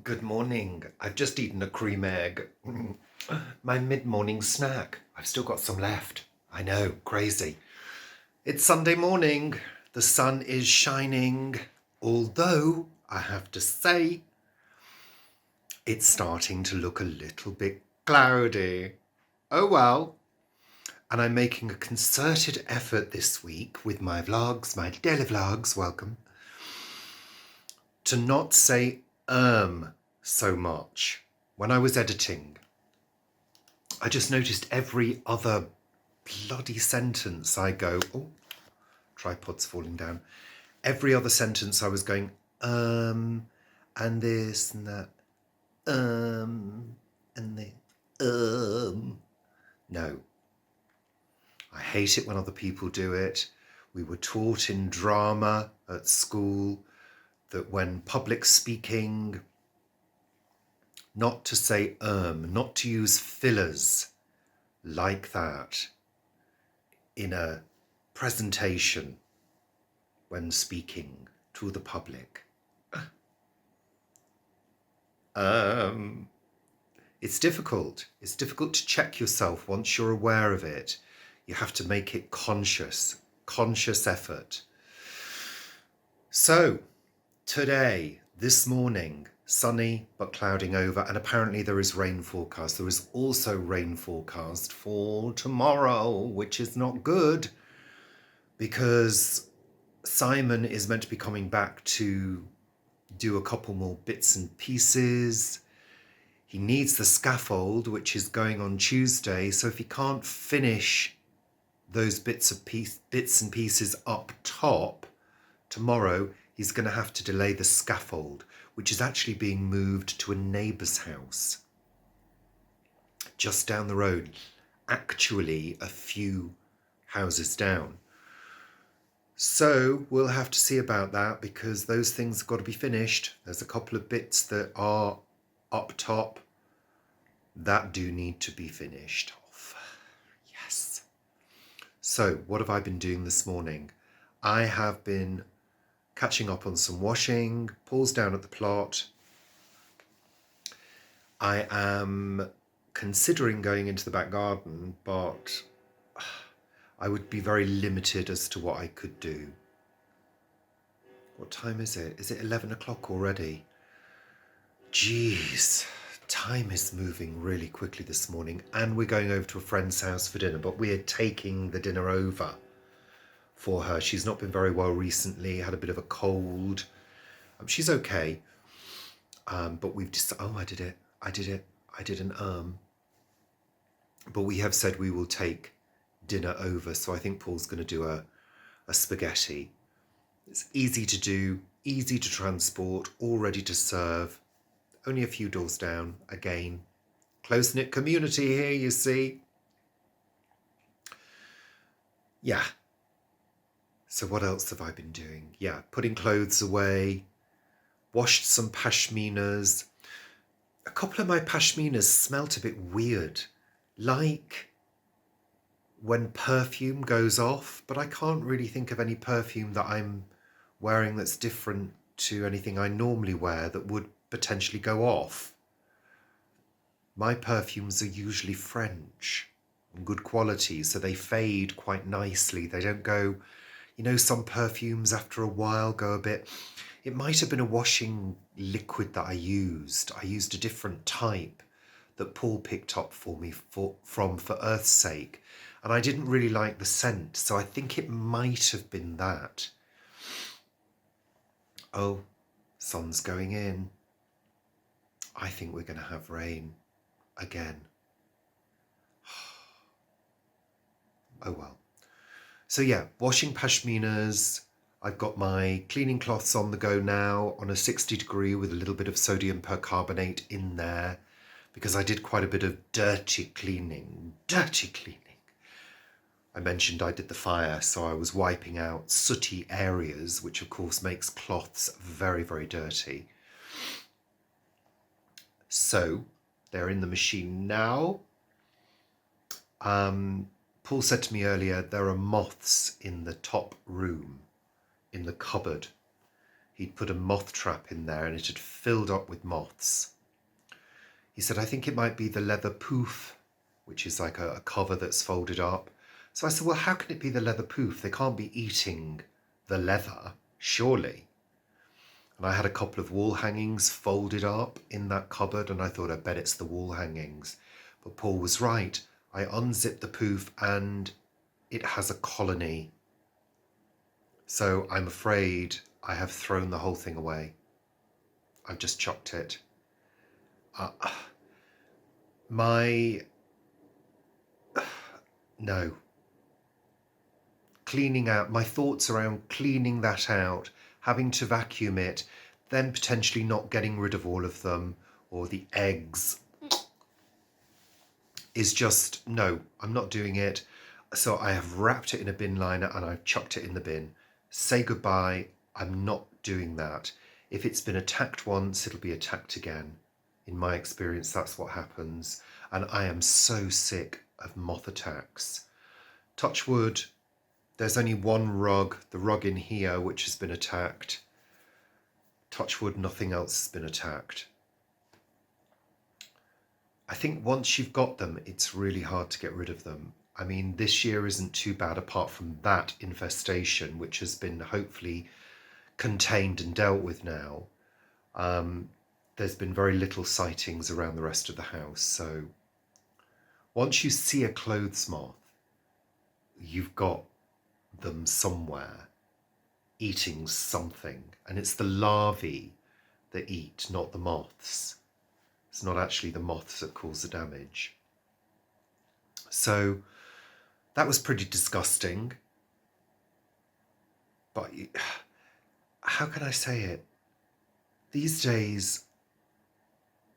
Good morning. I've just eaten a cream egg. My mid-morning snack. I've still got some left. I know, crazy. It's Sunday morning. The sun is shining. Although, I have to say, it's starting to look a little bit cloudy. Oh well. And I'm making a concerted effort this week with my vlogs, my daily vlogs, welcome, to not say so much. When I was editing, I just noticed every other bloody sentence I go, oh, tripod's falling down. Every other sentence I was going, and this and that, and the, No. I hate it when other people do it. We were taught in drama at school that when public speaking, not to say not to use fillers like that in a presentation when speaking to the public. It's difficult. It's difficult to check yourself once you're aware of it. You have to make it conscious effort. So, today, this morning, sunny but clouding over, and apparently there is rain forecast. There is also rain forecast for tomorrow, which is not good because Simon is meant to be coming back to do a couple more bits and pieces. He needs the scaffold, which is going on Tuesday. So if he can't finish those bits and pieces up top tomorrow, he's going to have to delay the scaffold, which is actually being moved to a neighbour's house just down the road, actually a few houses down. So we'll have to see about that because those things have got to be finished. There's a couple of bits that are up top that do need to be finished off. Yes. So what have I been doing this morning? I have been catching up on some washing. Paul's down at the plot. I am considering going into the back garden, but I would be very limited as to what I could do. What time is it? Is it 11 o'clock already? Jeez, time is moving really quickly this morning, and we're going over to a friend's house for dinner, but we're taking the dinner over for her. She's not been very well recently, had a bit of a cold. She's okay, but we've just, I did an but we have said we will take dinner over, so I think Paul's going to do a spaghetti. It's easy to do, easy to transport, all ready to serve. Only a few doors down, again. Close-knit community here, you see. Yeah. So what else have I been doing? Yeah, putting clothes away, washed some pashminas. A couple of my pashminas smelt a bit weird, like when perfume goes off, but I can't really think of any perfume that I'm wearing that's different to anything I normally wear that would potentially go off. My perfumes are usually French and good quality, so they fade quite nicely. They don't go, some perfumes after a while go a bit. It might have been a washing liquid that I used. I used a different type that Paul picked up for me for Earth's sake. And I didn't really like the scent, so I think it might have been that. Oh, sun's going in. I think we're going to have rain again. Oh well. So yeah, washing pashminas. I've got my cleaning cloths on the go now on a 60 degree with a little bit of sodium percarbonate in there because I did quite a bit of dirty cleaning. I mentioned I did the fire, so I was wiping out sooty areas, which of course makes cloths very, very dirty. So they're in the machine now. Paul said to me earlier, there are moths in the top room, in the cupboard. he'd put a moth trap in there and it had filled up with moths. He said, I think it might be the leather poof, which is like a cover that's folded up. So I said, well, how can it be the leather poof? They can't be eating the leather, surely. And I had a couple of wall hangings folded up in that cupboard, and I thought, I bet it's the wall hangings. But Paul was right. I unzipped the poof and it has a colony. So I'm afraid I have thrown the whole thing away. I've just chucked it. No. Cleaning out, my thoughts around cleaning that out, having to vacuum it, then potentially not getting rid of all of them, or the eggs, is just, no, I'm not doing it. So I have wrapped it in a bin liner and I've chucked it in the bin. Say goodbye, I'm not doing that. If it's been attacked once, it'll be attacked again. In my experience, that's what happens. And I am so sick of moth attacks. Touch wood, there's only one rug, the rug in here, which has been attacked. Touch wood, nothing else has been attacked. I think once you've got them, it's really hard to get rid of them. I mean, this year isn't too bad apart from that infestation, which has been hopefully contained and dealt with now. There's been very little sightings around the rest of the house. So once you see a clothes moth, you've got them somewhere eating something. And it's the larvae that eat, not the moths. It's not actually the moths that cause the damage. So that was pretty disgusting. But how can I say it? These days,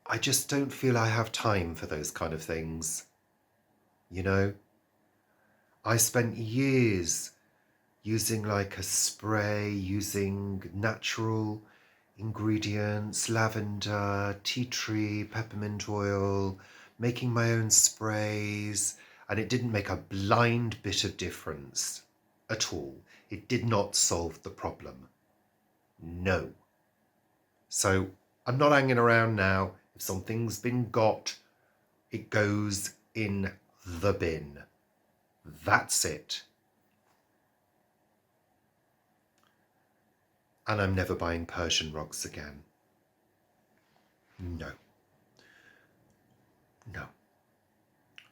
I just don't feel I have time for those kind of things. You know? I spent years using like a spray, using natural ingredients, lavender, tea tree, peppermint oil, making my own sprays, and it didn't make a blind bit of difference at all. It did not solve the problem. No. So I'm not hanging around now. If something's been got, it goes in the bin. That's it. And I'm never buying Persian rugs again. No. No.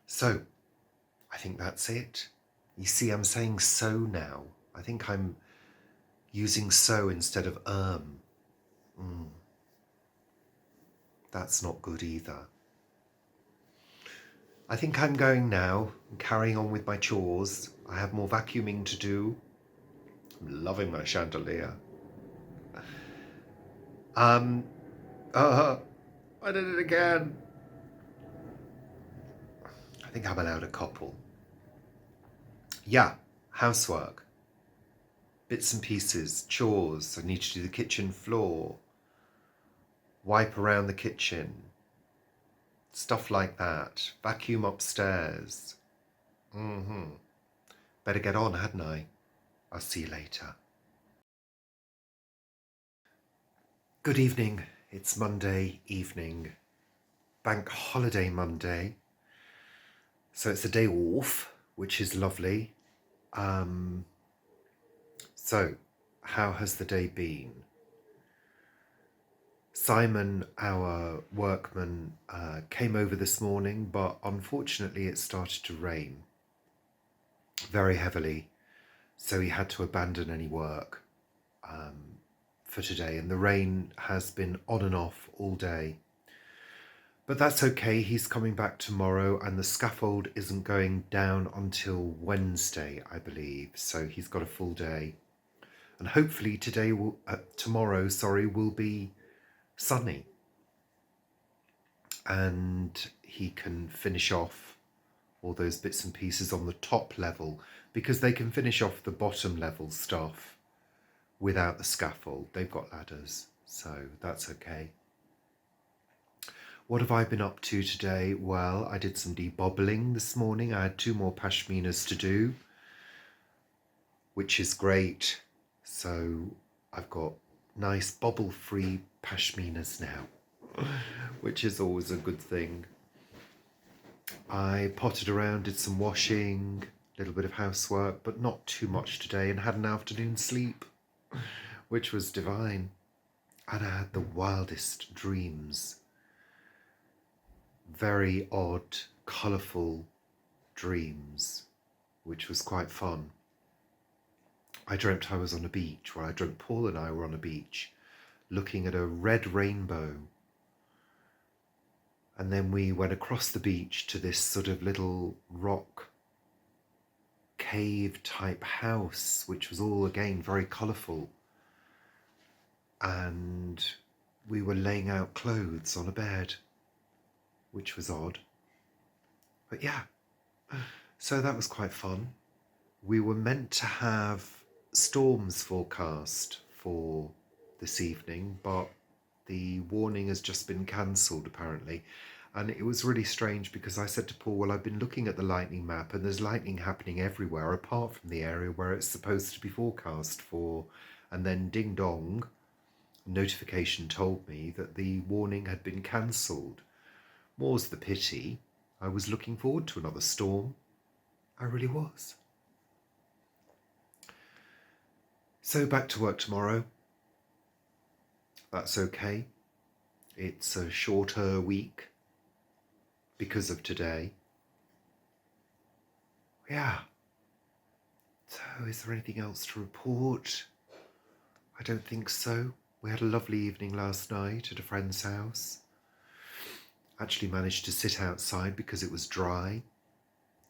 So, I think that's it. You see, I'm saying so now. I think I'm using so instead of That's not good either. I think I'm going now and carrying on with my chores. I have more vacuuming to do. I'm loving my chandelier. I did it again. I think I'm allowed a couple. Yeah, housework. Bits and pieces, chores. I need to do the kitchen floor. Wipe around the kitchen. Stuff like that. Vacuum upstairs. Better get on, hadn't I? I'll see you later. Good evening. It's Monday evening. Bank holiday Monday. So it's a day off, which is lovely. So, how has the day been? Simon, our workman, came over this morning, but unfortunately it started to rain very heavily. So he had to abandon any work for today. And the rain has been on and off all day. But that's okay. He's coming back tomorrow and the scaffold isn't going down until Wednesday, I believe. So he's got a full day. And hopefully tomorrow will be sunny. And he can finish off all those bits and pieces on the top level because they can finish off the bottom level stuff without the scaffold. They've got ladders, so that's okay. What have I been up to today? Well, I did some debobbling this morning. I had 2 more pashminas to do, which is great. So I've got nice bobble-free pashminas now, which is always a good thing. I potted around, did some washing, a little bit of housework, but not too much today, and had an afternoon sleep, which was divine. And I had the wildest dreams. Very odd, colourful dreams, which was quite fun. I dreamt I was on a beach, where I dreamt Paul and I were on a beach, looking at a red rainbow. And then we went across the beach to this sort of little rock cave type house, which was all again very colourful. And we were laying out clothes on a bed, which was odd. But yeah, so that was quite fun. We were meant to have storms forecast for this evening, but the warning has just been cancelled apparently. And it was really strange because I said to Paul, well, I've been looking at the lightning map and there's lightning happening everywhere apart from the area where it's supposed to be forecast for. And then ding dong, a notification told me that the warning had been cancelled. More's the pity. I was looking forward to another storm. I really was. So back to work tomorrow. That's okay. It's a shorter week because of today. Yeah. So is there anything else to report? I don't think so. We had a lovely evening last night at a friend's house. Actually managed to sit outside because it was dry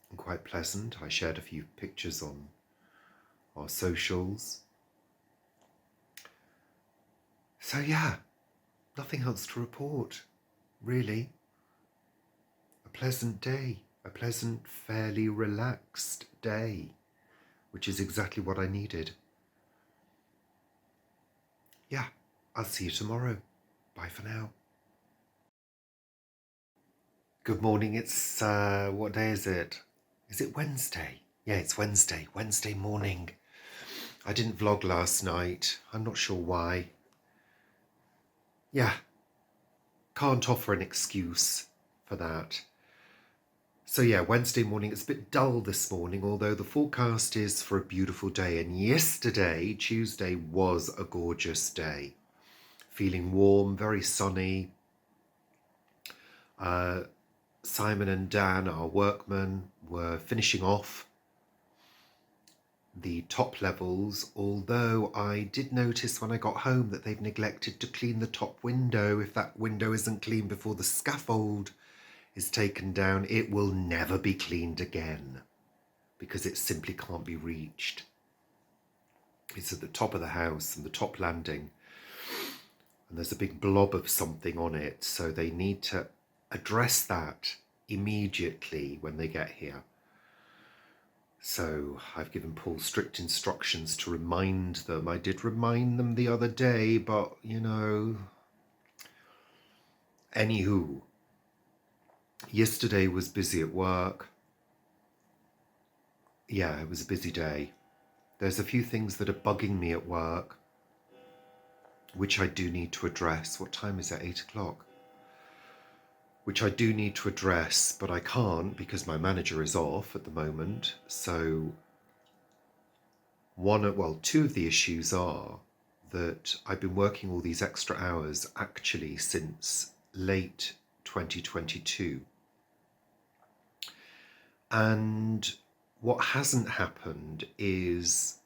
and quite pleasant. I shared a few pictures on our socials. So yeah, nothing else to report, really. A pleasant day, a pleasant, fairly relaxed day, which is exactly what I needed. Yeah, I'll see you tomorrow. Bye for now. Good morning, it's, what day is it? Is it Wednesday? Yeah, it's Wednesday morning. I didn't vlog last night. I'm not sure why. Yeah, can't offer an excuse for that. So yeah, Wednesday morning. It's a bit dull this morning, although the forecast is for a beautiful day. And yesterday, Tuesday, was a gorgeous day. Feeling warm, very sunny. Simon and Dan, our workmen, were finishing off the top levels, although I did notice when I got home that they've neglected to clean the top window. If that window isn't cleaned before the scaffold is taken down, it will never be cleaned again because it simply can't be reached. It's at the top of the house and the top landing, and there's a big blob of something on it, so they need to address that immediately when they get here. So I've given Paul strict instructions to remind them. I did remind them the other day, but you know. Anywho, yesterday was busy at work. Yeah, it was a busy day. There's a few things that are bugging me at work, which I do need to address. What time is it? 8 o'clock. Which I do need to address, but I can't because my manager is off at the moment. So two of the issues are that I've been working all these extra hours actually since late 2022. And what hasn't happened is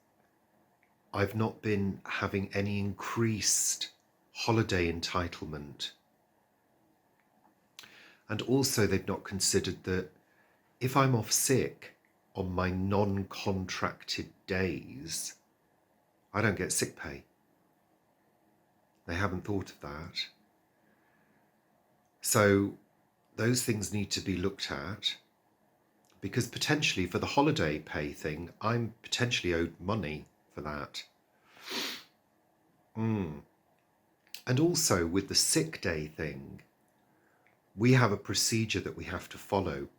I've not been having any increased holiday entitlement. And also they've not considered that if I'm off sick on my non-contracted days, I don't get sick pay. They haven't thought of that. So those things need to be looked at, because potentially for the holiday pay thing, I'm potentially owed money for that. And also with the sick day thing, we have a procedure that we have to follow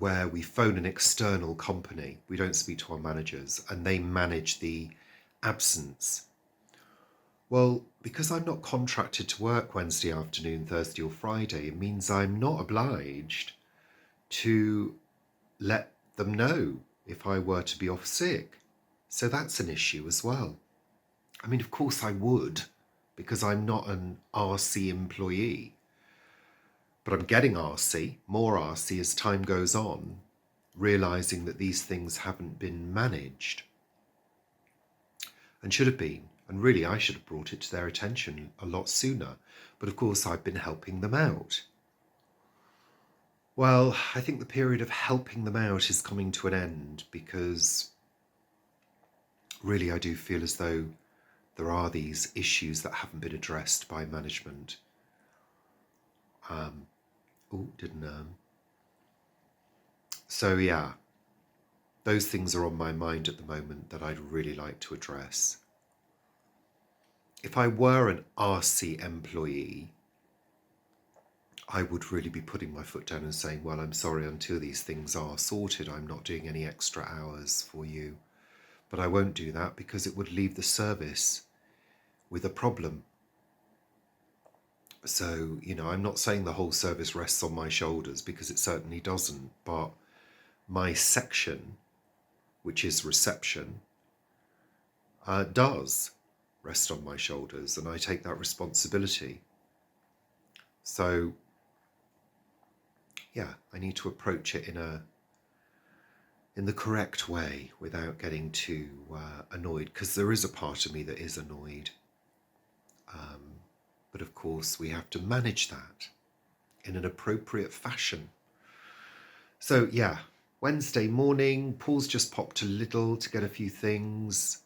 where we phone an external company. We don't speak to our managers, and they manage the absence. Well, because I'm not contracted to work Wednesday afternoon, Thursday or Friday, it means I'm not obliged to let them know if I were to be off sick. So that's an issue as well. I mean, of course I would, because I'm not an RC employee. But I'm getting RC, more RC as time goes on, realising that these things haven't been managed and should have been. And really, I should have brought it to their attention a lot sooner. But of course, I've been helping them out. Well, I think the period of helping them out is coming to an end because really I do feel as though there are these issues that haven't been addressed by management. So yeah, those things are on my mind at the moment that I'd really like to address. If I were an RC employee, I would really be putting my foot down and saying, well, I'm sorry, until these things are sorted, I'm not doing any extra hours for you. But I won't do that because it would leave the service with a problem. So, I'm not saying the whole service rests on my shoulders because it certainly doesn't, but my section, which is reception, does rest on my shoulders, and I take that responsibility. So, yeah, I need to approach it in the correct way without getting too annoyed, because there is a part of me that is annoyed. But of course, we have to manage that in an appropriate fashion. So yeah, Wednesday morning, Paul's just popped a little to get a few things.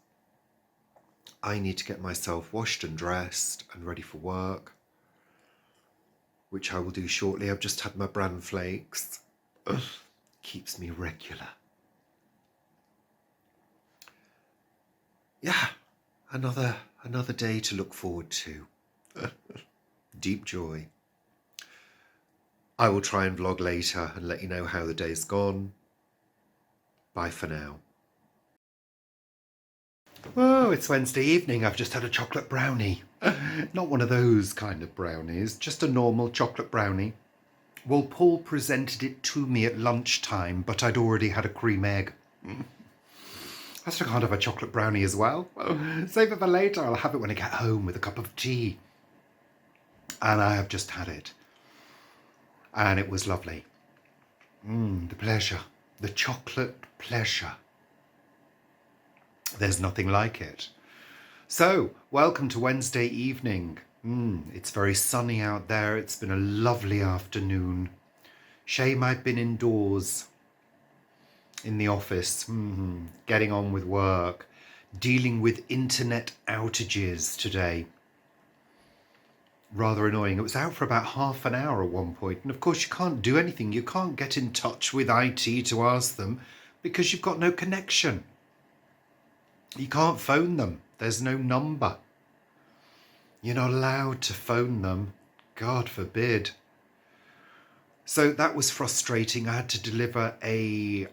I need to get myself washed and dressed and ready for work, which I will do shortly. I've just had my bran flakes. Ugh, keeps me regular. Yeah, another day to look forward to. Deep joy. I will try and vlog later and let you know how the day's gone. Bye for now. Oh, it's Wednesday evening. I've just had a chocolate brownie. Not one of those kind of brownies, just a normal chocolate brownie. Well, Paul presented it to me at lunchtime, but I'd already had a cream egg. I still can't have a chocolate brownie as well. Save it for later. I'll have it when I get home with a cup of tea. And I have just had it. And it was lovely. The pleasure. The chocolate pleasure. There's nothing like it. So, welcome to Wednesday evening. It's very sunny out there. It's been a lovely afternoon. Shame I've been indoors in the office, getting on with work, dealing with internet outages today. Rather annoying. It was out for about half an hour at one point, and of course you can't do anything. You can't get in touch with IT to ask them because you've got no connection. You can't phone them. There's no number. You're not allowed to phone them. God forbid. So that was frustrating. I had to deliver a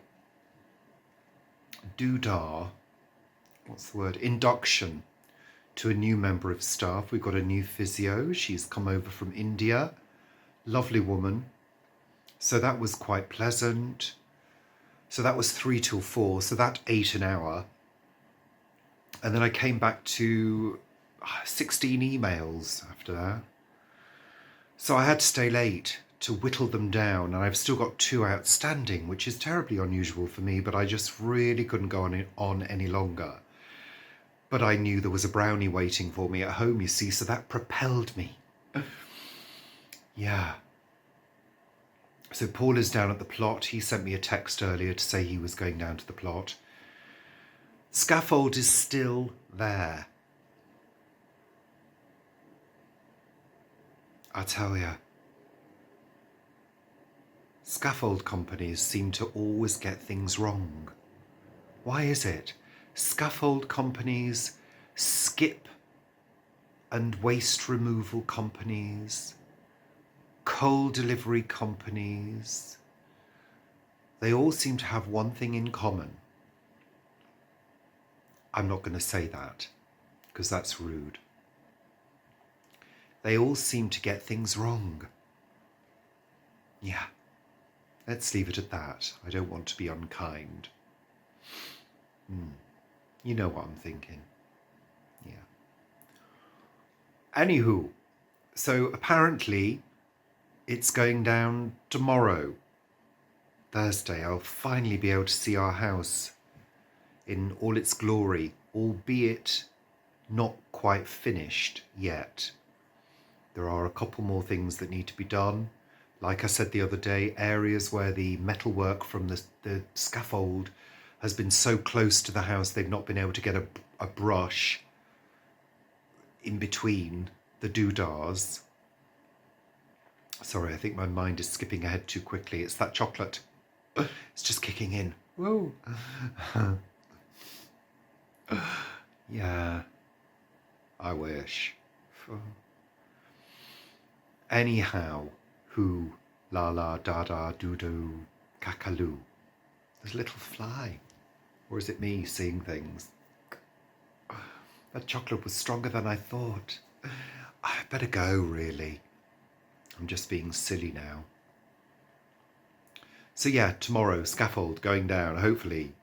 induction to a new member of staff. We've got a new physio. She's come over from India. Lovely woman. So that was quite pleasant. So that was 3 till 4. So that ate an hour. And then I came back to 16 emails after that. So I had to stay late to whittle them down. And I've still got 2 outstanding, which is terribly unusual for me, but I just really couldn't go on any longer. But I knew there was a brownie waiting for me at home, you see, so that propelled me. Yeah. So Paul is down at the plot. He sent me a text earlier to say he was going down to the plot. Scaffold is still there. I tell you, scaffold companies seem to always get things wrong. Why is it? Scaffold companies, skip and waste removal companies, coal delivery companies, they all seem to have one thing in common. I'm not going to say that because that's rude. They all seem to get things wrong. Yeah, let's leave it at that. I don't want to be unkind. You know what I'm thinking. Yeah. Anywho, so apparently it's going down tomorrow, Thursday. I'll finally be able to see our house in all its glory, albeit not quite finished yet. There are a couple more things that need to be done. Like I said the other day, areas where the metalwork from the scaffold has been so close to the house they've not been able to get a brush in between the doodahs. Sorry, I think my mind is skipping ahead too quickly. It's that chocolate. It's just kicking in. Whoa. Yeah, I wish. Anyhow, who, la la, da da, doo doo, kakaloo. There's a little fly. Or is it me seeing things? That chocolate was stronger than I thought. I better go, really. I'm just being silly now. So yeah, tomorrow, scaffold going down, hopefully.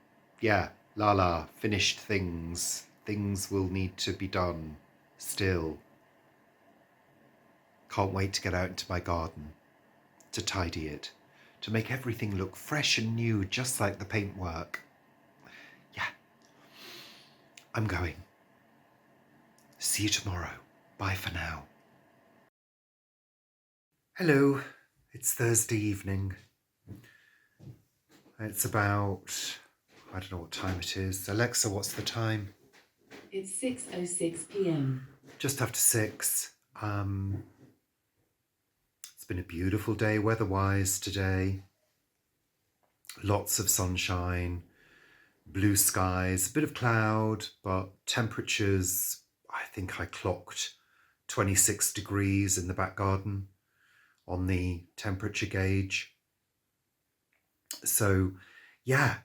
Yeah, la la, finished things. Things will need to be done still. Can't wait to get out into my garden, to tidy it, to make everything look fresh and new, just like the paintwork. Yeah, I'm going. See you tomorrow. Bye for now. Hello, it's Thursday evening. It's about, I don't know what time it is. Alexa, what's the time? It's 6:06 p.m. Just after 6. It's been a beautiful day weather-wise today. Lots of sunshine, blue skies, a bit of cloud, but temperatures, I think I clocked 26 degrees in the back garden on the temperature gauge. So yeah,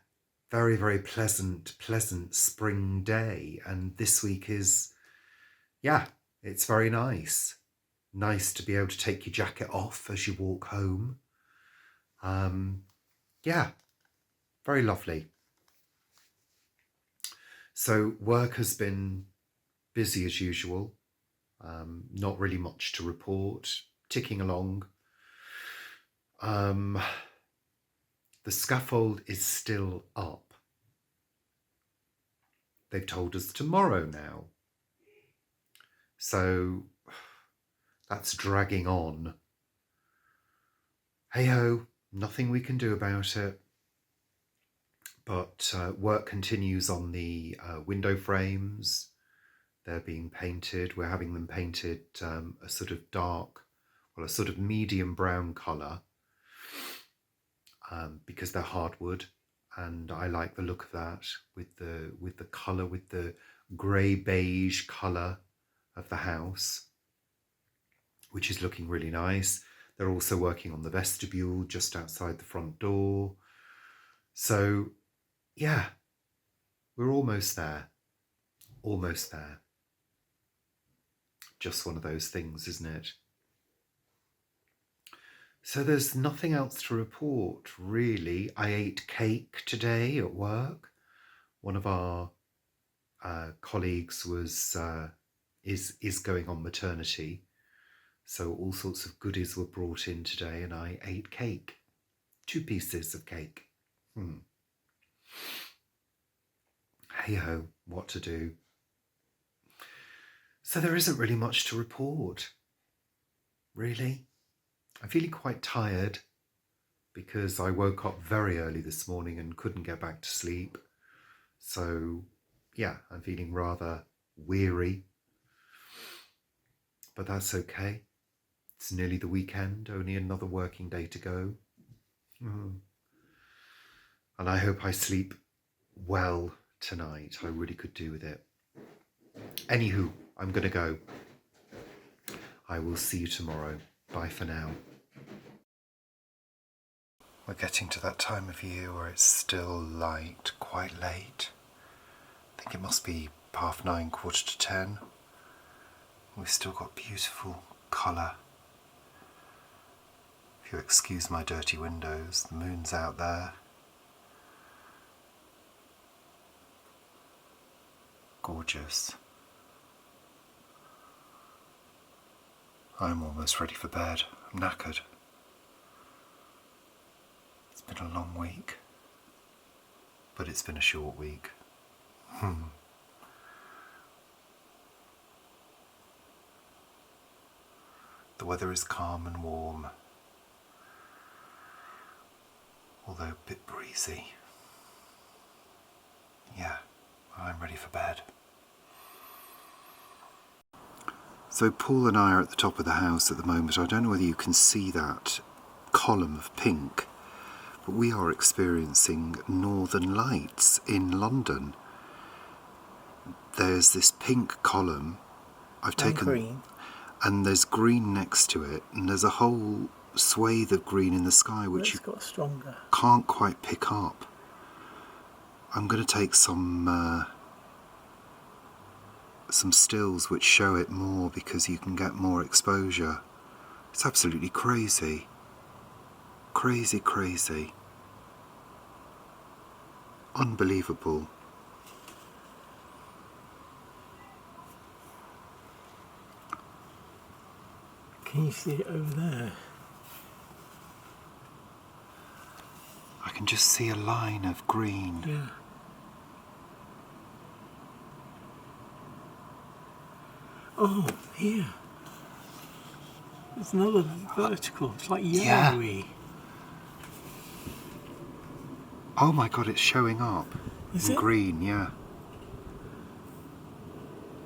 very, very pleasant spring day. And this week is, yeah, it's very nice. Nice to be able to take your jacket off as you walk home. Yeah, very lovely. So work has been busy as usual. Not really much to report, ticking along. The scaffold is still up. They've told us tomorrow now. So that's dragging on. Hey ho, nothing we can do about it. But work continues on the window frames. They're being painted. We're having them painted a sort of dark, well, a sort of medium brown colour because they're hardwood, and I like the look of that with the colour, with the grey beige colour of the house, which is looking really nice. They're also working on the vestibule just outside the front door. So yeah, we're almost there. Almost there. Just one of those things, isn't it? So there's nothing else to report, really. I ate cake today at work. One of our colleagues is going on maternity, so all sorts of goodies were brought in today, and I ate cake. 2 pieces of cake. Hey ho, what to do? So there isn't really much to report, really. I'm feeling quite tired because I woke up very early this morning and couldn't get back to sleep. So yeah, I'm feeling rather weary, but that's okay. It's nearly the weekend, only another working day to go. And I hope I sleep well tonight. I really could do with it. Anywho, I'm going to go. I will see you tomorrow. Bye for now. We're getting to that time of year where it's still light, quite late. I think it must be 9:30, 10:30. We've still got beautiful colour. If you excuse my dirty windows, the moon's out there. Gorgeous. I'm almost ready for bed. I'm knackered. It's been a long week, but it's been a short week. The weather is calm and warm, although a bit breezy. Yeah, I'm ready for bed. So Paul and I are at the top of the house at the moment. I don't know whether you can see that column of pink, but we are experiencing northern lights in London. There's this pink column I've taken, green. and there's green next to it, and there's a whole swathe of green in the sky which you got stronger. can't quite pick up. I'm going to take some stills which show it more because you can get more exposure. It's absolutely crazy. Crazy, crazy. Unbelievable. Can you see it over there? I can just see a line of green. Yeah. Oh, here. There's another vertical. It's like yellowy. Oh my god, it's showing up. Is in it? green, yeah.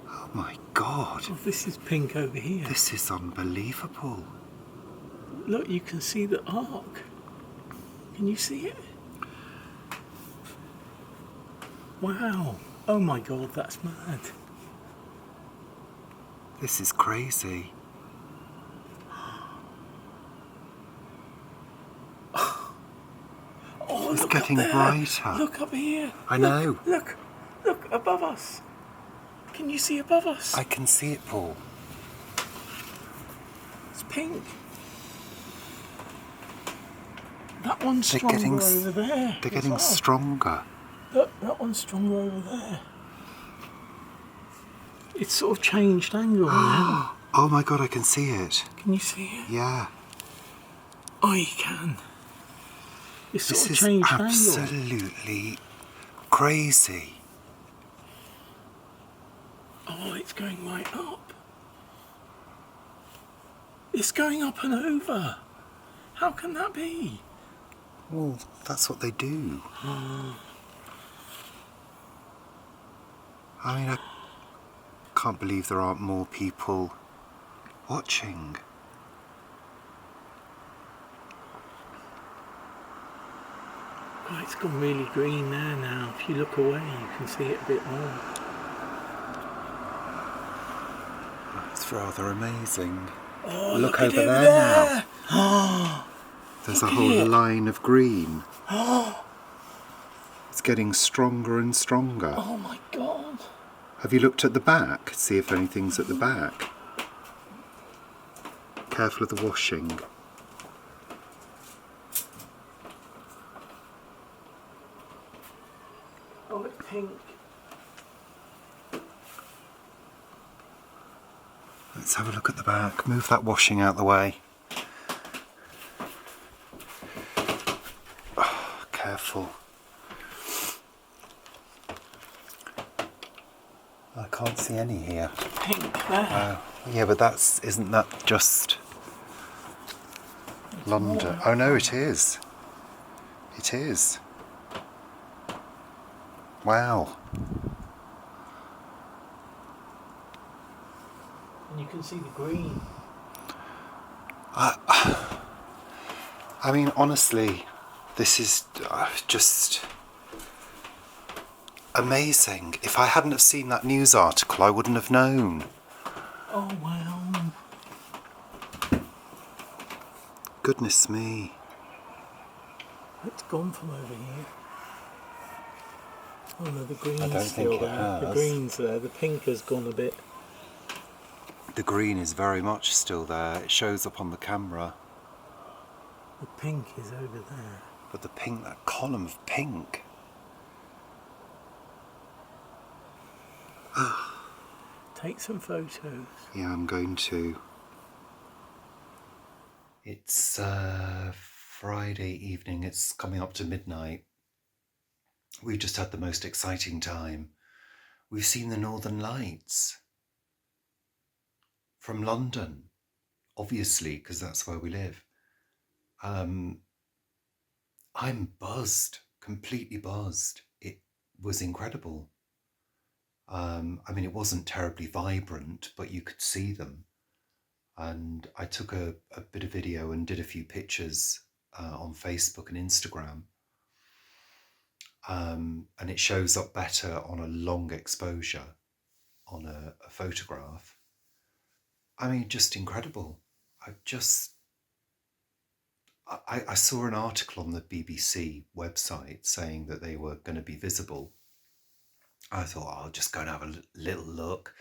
Oh my god. Oh, this is pink over here. This is unbelievable. Look, you can see the arc. Can you see it? Wow. Oh my god, that's mad. This is crazy. Oh, It's look getting up there. brighter. Look up here. I know. Look above us. Can you see above us? I can see it, Paul. It's pink. That one's stronger over there. They're getting stronger. Look, that one's stronger over there. It's sort of changed angle now. Oh my god, I can see it. Can you see it? Yeah. Oh, you can. It's sort This of is changed angle. absolutely crazy. Oh, it's going right up. It's going up and over. How can that be? Well, that's what they do. I mean, I can't believe there aren't more people watching. Oh, it's gone really green there now. If you look away, you can see it a bit more. It's rather amazing. Oh, Look at over it there now. There's Look a at whole it. line of green. It's getting stronger and stronger. Oh my god. Have you looked at the back? See if anything's at the back. Careful of the washing. Oh, it's pink. Let's have a look at the back. Move that washing out the way. Oh, careful. I can't see any here. Pink there. Yeah, but isn't that just London? more. Oh no, it is. It is. Wow. And you can see the green. I mean, honestly, this is just amazing. If I hadn't have seen that news article, I wouldn't have known. Oh wow. Goodness me. It's gone from over here. Oh no, the green's I don't still think it there. The has. green's there. The pink has gone a bit. The green is very much still there. It shows up on the camera. The pink is over there. But the pink, that column of pink. Take some photos. Yeah, I'm going to. It's Friday evening. It's coming up to midnight. We've just had the most exciting time. We've seen the Northern Lights from London, obviously, because that's where we live. I'm buzzed, completely buzzed. It was incredible. I mean, it wasn't terribly vibrant, but you could see them. And I took a bit of video and did a few pictures on Facebook and Instagram. And it shows up better on a long exposure on a photograph. I mean, just incredible. I saw an article on the BBC website saying that they were going to be visible. I thought, I'll just go and have a little look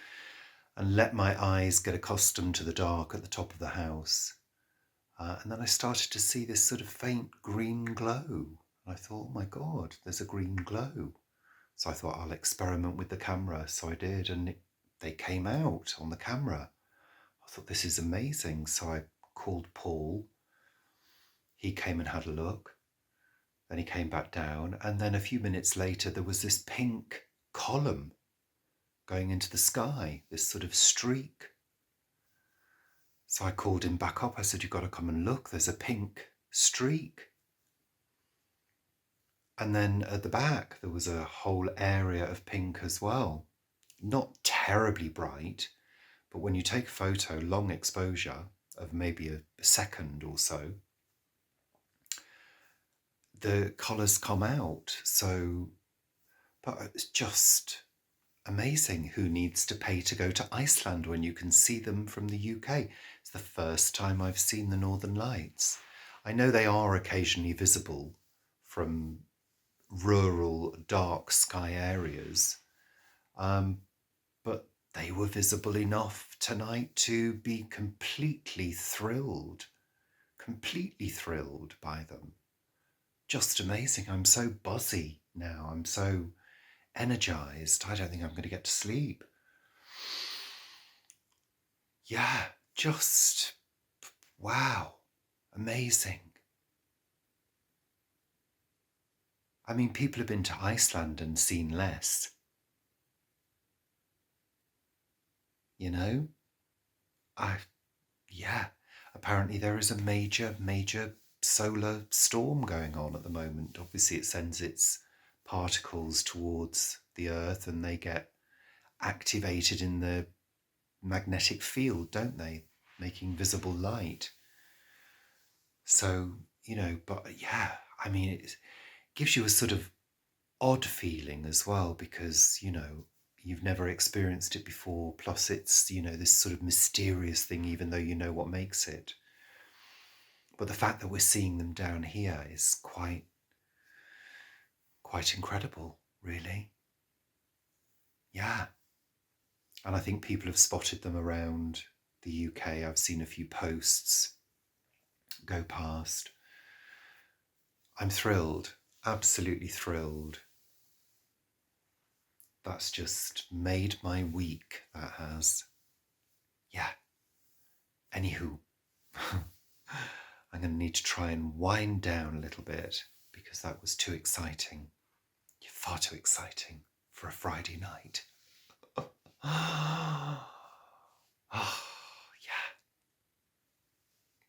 and let my eyes get accustomed to the dark at the top of the house. And then I started to see this sort of faint green glow. I thought, oh my God, there's a green glow. So I thought, I'll experiment with the camera. So I did, and they came out on the camera. I thought, this is amazing. So I called Paul. He came and had a look. Then he came back down. And then a few minutes later, there was this pink column going into the sky, this sort of streak. So I called him back up. I said, you've got to come and look. There's a pink streak. And then at the back, there was a whole area of pink as well. Not terribly bright, but when you take a photo, long exposure of maybe a second or so, the colours come out. So, but it's just amazing. Who needs to pay to go to Iceland when you can see them from the UK? It's the first time I've seen the Northern Lights. I know they are occasionally visible from rural dark sky areas, but they were visible enough tonight to be completely thrilled by them. Just amazing. I'm so buzzy now. I'm so energized. I don't think I'm going to get to sleep. Yeah, just wow. Amazing. I mean, people have been to Iceland and seen less. You know? Apparently there is a major solar storm going on at the moment. Obviously it sends its particles towards the Earth and they get activated in the magnetic field, don't they? Making visible light. So, but yeah, I mean, it gives you a sort of odd feeling as well because, you've never experienced it before. Plus it's, this sort of mysterious thing, even though you know what makes it. But the fact that we're seeing them down here is quite incredible, really. Yeah. And I think people have spotted them around the UK. I've seen a few posts go past. I'm thrilled, absolutely thrilled. That's just made my week, that has. Yeah. Anywho, I'm going to need to try and wind down a little bit because that was too exciting. Far too exciting for a Friday night. Oh, yeah.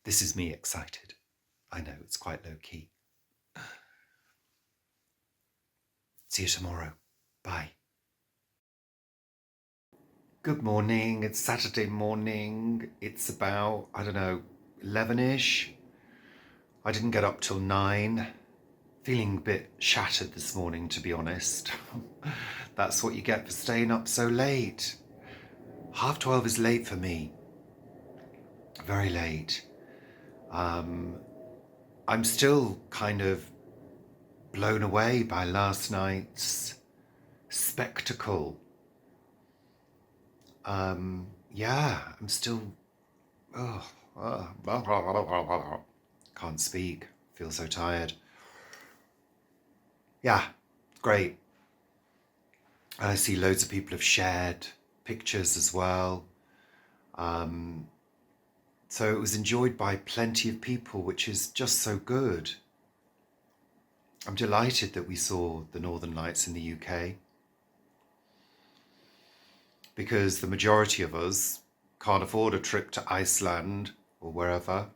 This is me excited. I know, it's quite low key. See you tomorrow. Bye. Good morning. It's Saturday morning. It's about, 11ish. I didn't get up till 9. Feeling a bit shattered this morning, to be honest. That's what you get for staying up so late. 12:30 is late for me. Very late. I'm still kind of blown away by last night's spectacle. yeah, I'm still, oh, can't speak, feel so tired. Yeah, great. And I see loads of people have shared pictures as well. So it was enjoyed by plenty of people, which is just so good. I'm delighted that we saw the Northern Lights in the UK, because the majority of us can't afford a trip to Iceland or wherever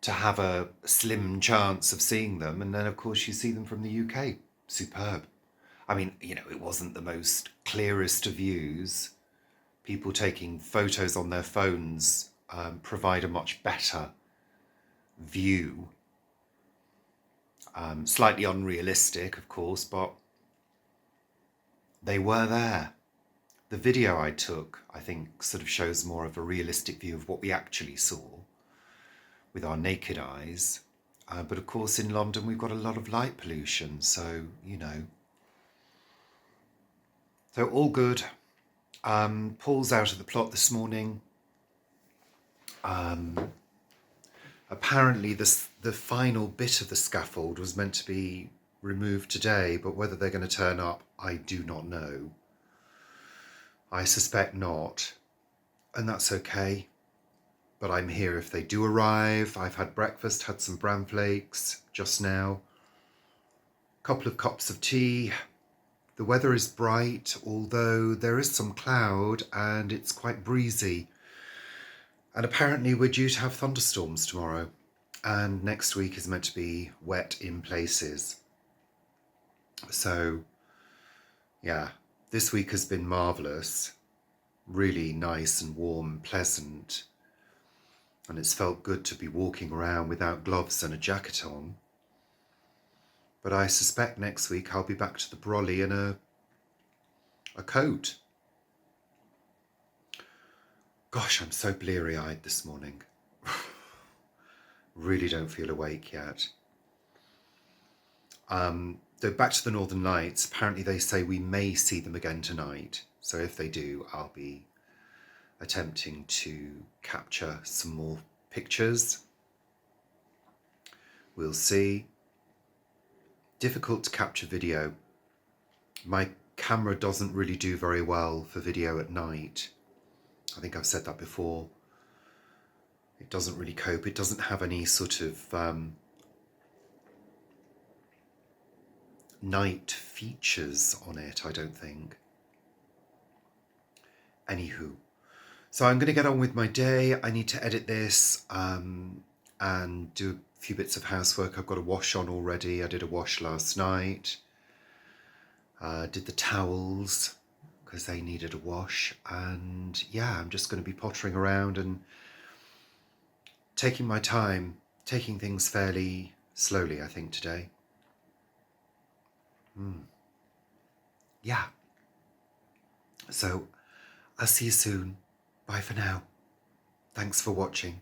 to have a slim chance of seeing them. And then, of course, you see them from the UK. Superb. I mean, it wasn't the most clearest of views. People taking photos on their phones provide a much better view. Slightly unrealistic, of course, but they were there. The video I took, I think, sort of shows more of a realistic view of what we actually saw with our naked eyes. But of course, in London, we've got a lot of light pollution, so, So all good. Paul's out of the plot this morning. Apparently, the final bit of the scaffold was meant to be removed today, but whether they're going to turn up, I do not know. I suspect not, and that's okay. But I'm here if they do arrive. I've had breakfast, had some bran flakes just now, a couple of cups of tea. The weather is bright, although there is some cloud and it's quite breezy. And apparently we're due to have thunderstorms tomorrow. And next week is meant to be wet in places. So, yeah, this week has been marvellous. Really nice and warm, pleasant. And it's felt good to be walking around without gloves and a jacket on. But I suspect next week I'll be back to the brolly in a coat. Gosh, I'm so bleary-eyed this morning. Really don't feel awake yet. Though back to the Northern Lights, apparently they say we may see them again tonight. So if they do, I'll be attempting to capture some more pictures. We'll see. Difficult to capture video. My camera doesn't really do very well for video at night. I think I've said that before. It doesn't really cope. It doesn't have any sort of night features on it, I don't think. Anywho, so I'm going to get on with my day. I need to edit this and do a few bits of housework. I've got a wash on already. I did a wash last night. Did the towels because they needed a wash. And yeah, I'm just going to be pottering around and taking my time, taking things fairly slowly, I think, today. Yeah. So I'll see you soon. Bye for now. Thanks for watching.